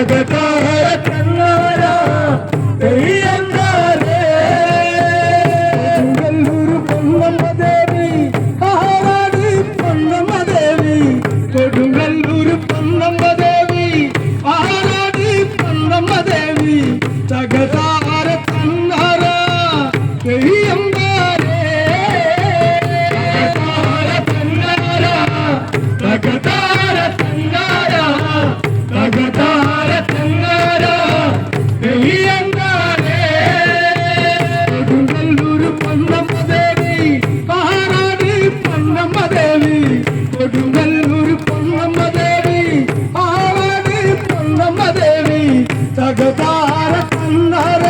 ತಗತಾರ ಕನ್ನಡ ತೆಯ್ಯಂದಾರೆ ಕೊಡುಗಲ್ಲೂರು ಪೊನ್ನಮ್ಮ ದೇವಿ ಆರಾಡಿ ಪೊನ್ನಮ್ಮ ದೇವಿ ಕೊಡುಗಲ್ಲೂರು ಪೊನ್ನಮ್ಮ ದೇವಿ ಆರಾಡಿ ಪೊನ್ನಮ್ಮ ದೇವಿ ತಗತಾರ ಕನ್ನಡ ತೆಯ್ಯಂದಾರೆ ತಗತಾರ ಕನ್ನಡ ತಗತಾರ ಕನ್ನಡ ತೆಯ್ಯಂದಾರೆ ಕೊಡುಗಲ್ಲೂರು ಪೊನ್ನಮ್ಮ ದೇವಿ ಆರಾಡಿ ಪೊನ್ನಮ್ಮ ದೇವಿ ಕೊಡುಗಲ್ಲೂರು ಪೊನ್ನಮ್ಮ ದೇವಿ ಆರಾಡಿ ಪೊನ್ನಮ್ಮ ದೇವಿ ತಗತಾರ ಕನ್ನಡ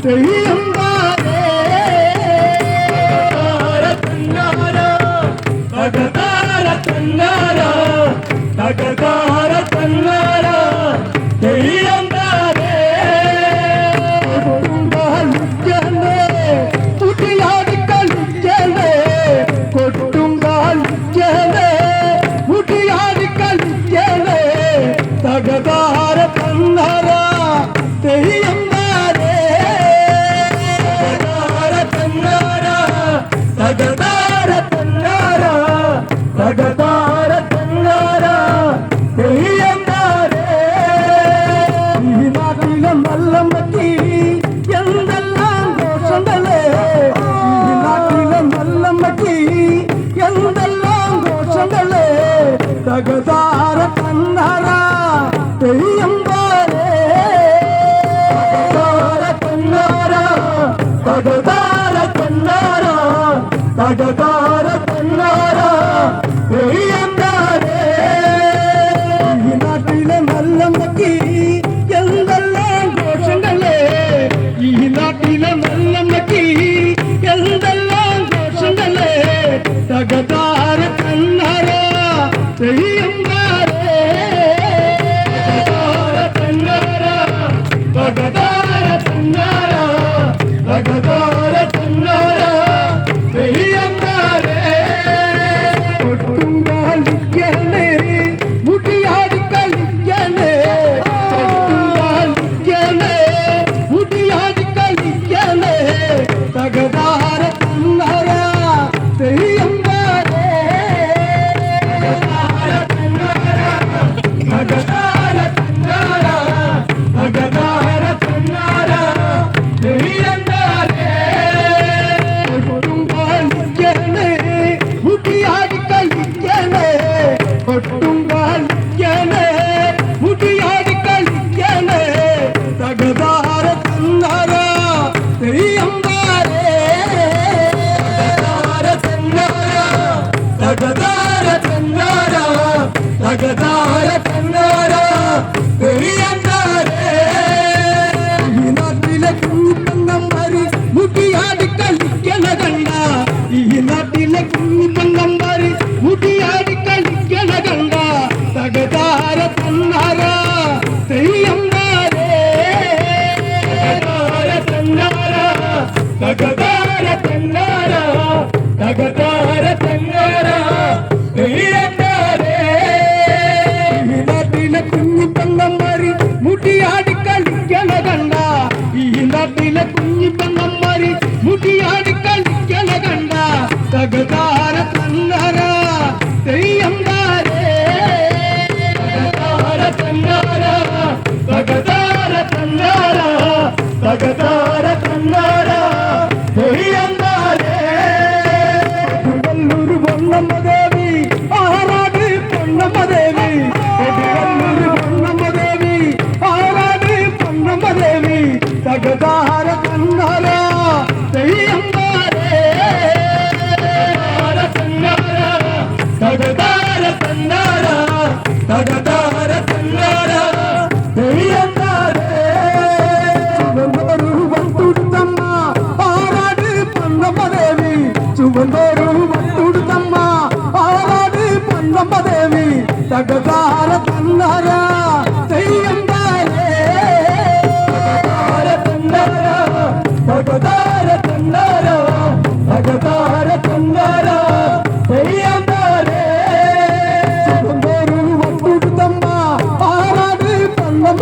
ತೆಯ್ಯಂದಾರೆ ತಗತಾರ ಕನ್ನಡ ತಗತಾರ ಕನ್ನಡ ತೆಯ್ಯಂದಾರೆ ಕೊಡುಂಗಾಲಿಜ್ಜನೆ ಹುಟಿಯಾಡಿ ಕಲಿಜ್ಜನೆ ಕೊಡುಂಗಾಲಿಜ್ಜನೆ ಹುಟಿಯಾಡಿ ಕಲಿಜ್ಜನೆ ತಗತಾರ ಕನ್ನಡ ತೆಯ್ಯಂದಾರೆ ತಗತಾರ ಕನ್ನಡ ತಗತಾರ ಕನ್ನಡ ತಗತಾರ ಕನ್ನಡ തെയ്യന്താരേ ഈ നാട്ടിലെ മല്ലമ്മക്ക് എന്തെല്ലാം ദോഷങ്ങളെ ഈ നാട്ടിലെ മല്ലമ്മക്ക് എന്തെല്ലാം ദോഷങ്ങളെ തകതാര കന്നട തെയ്യന്താരേ തകതാര കന്നട തകതാര കന്നട തകതാര കന്നട തെയ്യന്താരേ ഈ നാട്ടിലെ മല്ലമ്മക്ക് എന്തെല്ലാം ദോഷങ്ങളെ ഈ നാട്ടിലെ മല്ലമ്മക്ക് എന്തെല്ലാം ദോഷങ്ങളെ തകതാര കന്നട തെയ്യന്താരേ തകതാര കന്നട തകതാര കന്നട തെയ്യന്താരേ കൊട്ടുങ്കാലിക്കനെ മുടിയാടി കളിക്കനെ കൊട്ടുങ്കാലിക്കനെ മുടിയാടി കളിക്കനെ തകതാര കന്നട തെയ്യന്താരേ തകതാര കന്നട തകതാര കന്നട തെയ്യന്താരേ കൊട്ടുങ്കാലിക്കനെ മുടിയാടി കളിക്കനെ കൊട്ടുങ്കാലിക്കനെ മുടിയാടി കളിക്കനെ തകതാര കന്നട തെയ്യന്താരേ തകതാര കന്നട തകതാര കന്നട തെയ്യന്താരേ ഈ നാട്ടിലെ കുഞ്ഞിപ്പങ്ങന്മാര് മുടിയാടി കളിക്കണ കണ്ട ഈ നാട്ടിലെ കുഞ്ഞിപ്പങ്ങന്മാര് മുടിയാടി കളിക്കണ കണ്ട തകതാര കന്നട തെയ്യന്താരേ തകതാര കന്നട തകതാര കന്നട തകതാര കന്നട തെയ്യന്താരേ ഈ നാട്ടിലെ കുഞ്ഞിപ്പങ്ങന്മാര് മുടിയാടി കളിക്കണ കണ്ട ഈ നാട്ടിലെ കുഞ്ഞിപ്പങ്ങന്മാര് മുടിയാടി കളിക്കണ കണ്ട തകതാര കന്നട തെയ്യന്താരേ തകതാര കന്നട തകതാര കന്നട തകതാര കന്നട തെയ്യന്താരേ കൊടുങ്ങല്ലൂർ പൊന്നമ്മ ദേവി ആരാടി പൊന്നമ്മ ദേവി കൊടുങ്ങല്ലൂർ പൊന്നമ്മ ദേവി ആരാടി പൊന്നമ്മ ദേവി തകതാര കന്നട തെയ്യന്താരേ തകതാര കന്നട തകതാര കന്നട തെയ്യന്താരേ ചുവന്നൊരു വട്ടുടുത്തമ്മ ആരാടി പൊന്നമ്മ ദേവി ചുവന്നൊരു വട്ടുടുത്തമ്മ ആരാടി പൊന്നമ്മ ദേവി തകതാര കന്നട തെയ്യന്താരേ തകതാര കന്നട തകതാര കന്നട തകതാര കന്നട തെയ്യന്താരേ ചുവന്നൊരു വട്ടുടുത്തമ്മ ആരാടി പൊന്നമ്മ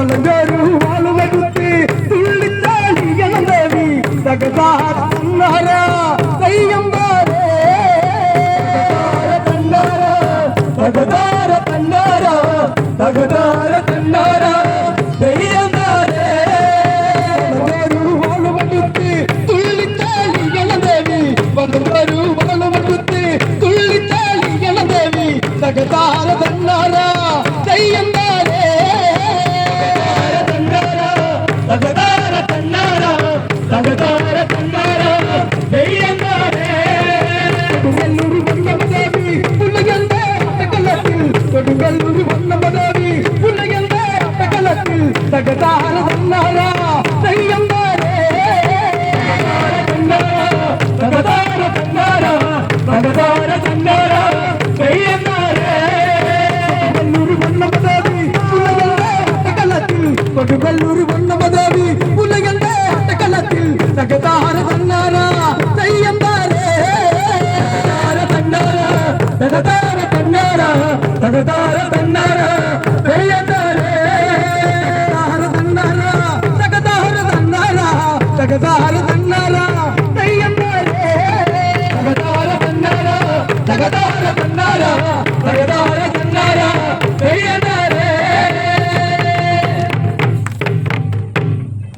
വളഞ്ഞൊരു വാളുവെടുത്ത് തുള്ളിച്ചാടിയണം ദേവി തകതാര തന്നാര തെയ്യമ്പാരേ തകതാര തന്നാര തകതാര തന്നാര തെയ്യമ്പാരേ വളഞ്ഞൊരു വാളുവെടുത്ത് തുള്ളിച്ചാടിയണം ദേവി വളഞ്ഞൊരു വാളുവെടുത്ത് തുള്ളിച്ചാടിയണം ദേവി തകതാര തന്നാര തെയ്യമ്പാരേ തകതാര തന്നാര തകതാര തന്നാര തെയ്യമ്പാരേ കൊടുങ്ങല്ലൂർ വന്നമദേവി പുലയന്റെ അട്ടകലത്തിൽ കൊടുങ്ങല്ലൂർ വന്നമദേവി പുലയന്റെ അട്ടകലത്തിൽ തകതാര തന്നാര തെയ്യമ്പാരേ തകതാര തന്നാര തകതാര തന്നാര തെയ്യമ്പാരേ കൊടുങ്ങല്ലൂർ വന്നമദേവി പുലയന്റെ അട്ടകലത്തിൽ കൊടുങ്ങല്ലൂർ വന്നമദേവി പുലയന്റെ അട്ടകലത്തിൽ തകതാര തന്നാര തെയ്യമ്പാരേ തകതാര തന്നാര തകതാര തന്നാര തെയ്യമ്പാരേ തകതാര തന്നാര തകതാര തന്നാര തെയ്യമ്പാരേ തകതാര തന്നാര തകതാര തന്നാര തകതാര